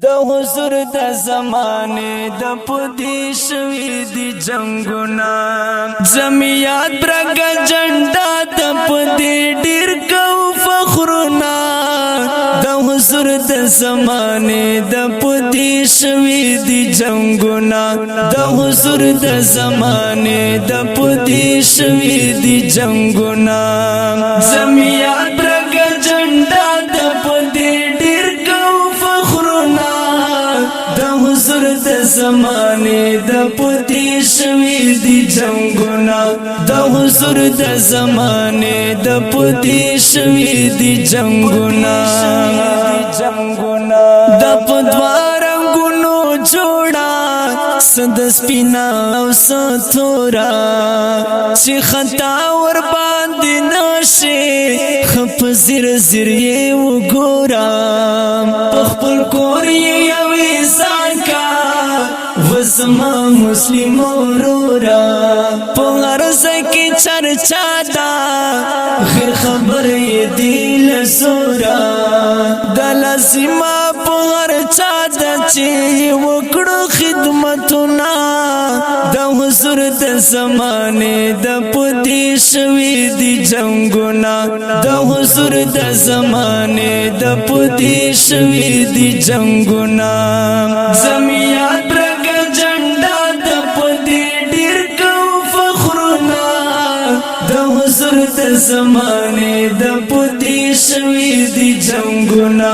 د حضور د زمانه د پدی شوی دی جنگونا زمیات برګ جنډا د پدی ډیر کو فخرنا د حضور د زمانه د پدی شوی دی جنگونا د حضور د زمانه د پدی شوی دی جنگونا زمیات برګ جنډا د پدی ډیر کو فخرنا د حضور د زمانه د پدی شوی دی جنگونا د حضور د زمانه د پدی شوی دی جنگونا د پدوارنګونو جوړا سد سپینا او ستورا چې خطا ور باندې نشي خپ زیر زیر یې وګورا خپل کور یې وې ځکا وسما مسلم اورورا په هر ځای کې چرچا دا غیر خبر یې دل سورا د لازمه په هر چا د چې وکړو خدمتونه د حضور د زمانه د پدی شوی دی جنگونا د حضور د زمانه د پدی شوی دی جنگونا زمیات برګ جنډا د پدی ډیر کو فخرنا د حضور د زمانه د پدی شوی دی جنگونا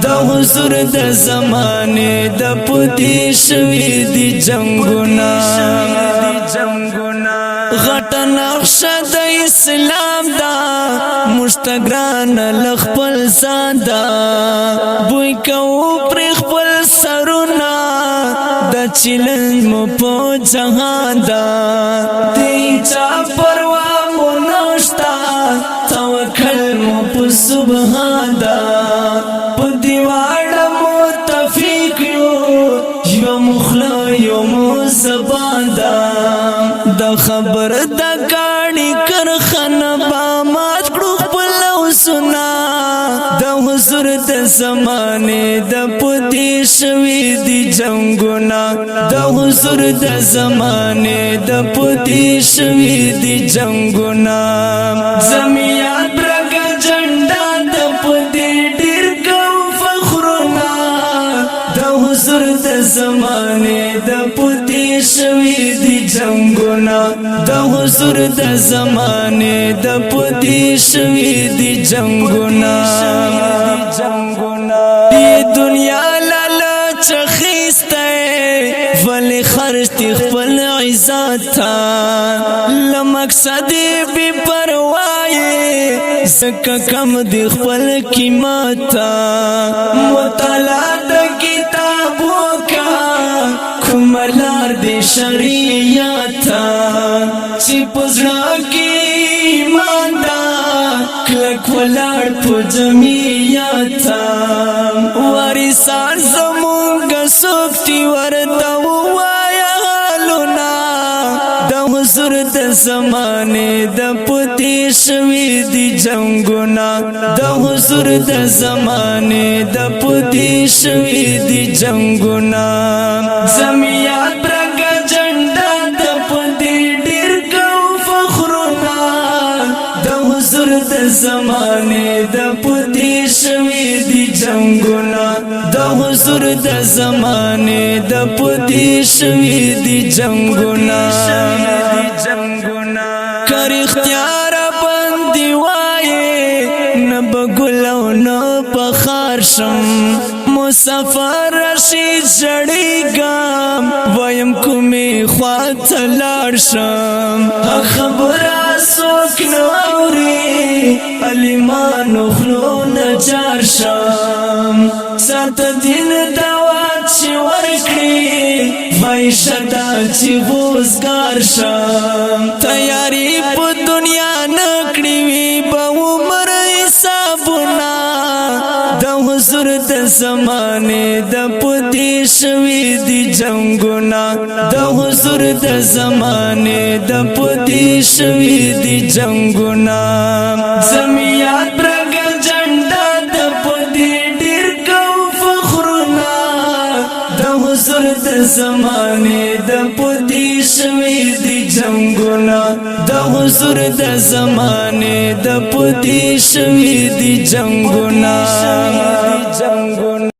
د حضور د زمانه د پدی شوی دی جنگونا غټ نقشه د اسلام دا مشتګران لخپل ساده بوی کو پر خپل سرونه د چلن مو په جهان دا دی چا پروا مو نشتا توکل مو په سبحان دا په دیواړه متفق یو مخلا یو زبان دا د خبر د گاڑی کرخانه با مات کړو خپل وسنا د حضور د زمانه د پدی شوی دی جنگونا د حضور د زمانه د پدی شوی دی جنگونا زمیات برګ جنډا د پدی ډیر کو فخرنا د حضور د زمانه د پدی شوی دی جنگونا د حضور د زمانه د پدی شوی دی جنگونا دی دنیا لالچ خسته ولی خرج خپل عزت تا لمقصد بی پروايي زکه کم دی خپل قیمت مطالعه د کتابو کا کوملار دی شریعت چې پزړه کې ایمان دا کلک ولاړ په جمعیت وارثان زمونږ سوکتی ورته وایا حالونه د حضور د زمانه د پدی شوی دی جنگونا د حضور د زمانه د پدی شوی دی جنگونا زمیات برګ جنډا د پدی ډیر کو فخرنا د حضور د زمانه د پدی شوی دی جنگونا د حضور د زمانه د پدی شوی دی جنگونا کر اختیار بندي وای نه بګلو نه بخار شم مسافر رشید جړېګم ويم کومې خواته لاړ شم خبره څوک نه اوري علیمانو خلو نجار شم سات دین دعوت چې ورکړي وای شدا چې وزګار شم تیاری په دنیا نکړي وي به عمر حسابونه د حضور د زمانه د پدی شوی دی جنگونا د حضور د زمانه د پدی شوی دی جنگونا زمیات برګ جنډا د پدی ډیر کو فخرنا حضور د زمانه د پتی شوی دی جنگونا د حضور د زمانه د پتی شوی دی جنگونا